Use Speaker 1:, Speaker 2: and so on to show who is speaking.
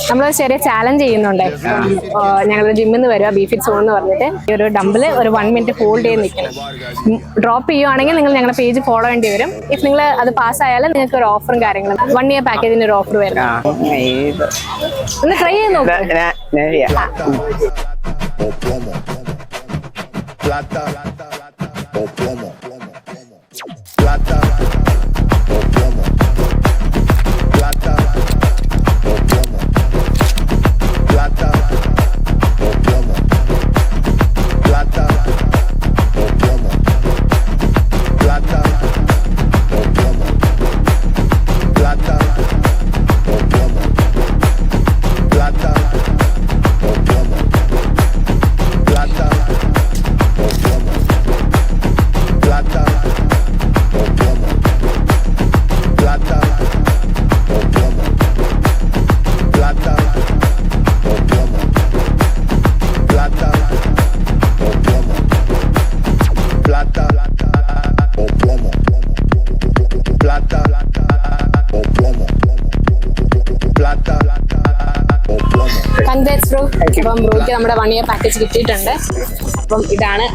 Speaker 1: നമ്മൾ ചെറിയ ചാലഞ്ച് ചെയ്യുന്നുണ്ട്. ഞങ്ങൾ ജിമ്മിൽ നിന്ന് വരുക ബീഫിറ്റ് സോൺ എന്ന് പറഞ്ഞിട്ട് ഈ ഒരു ഡംബിള് ഒരു 1 മിനിറ്റ് ഹോൾഡ് ചെയ്ത് നിൽക്കണം. ഡ്രോപ്പ് ചെയ്യുവാണെങ്കിൽ നിങ്ങൾ ഞങ്ങളുടെ പേജ് ഫോളോ ചെയ്യേണ്ടി വരും. ഇഫ് നിങ്ങൾ അത് പാസ്സായാലും നിങ്ങൾക്ക് ഒരു ഓഫറും കാര്യങ്ങളും 1 ഇയർ പാക്കേജിന് ഒരു ഓഫർ വരും. ഒന്ന് ട്രൈ ചെയ്ത് നോക്കാം. Congrats bro. അപ്പം ബ്രോയ്ക്ക് നമ്മുടെ 1 ഇയർ പാക്കേജ് കിട്ടിയിട്ടുണ്ട്. അപ്പം ഇതാണ്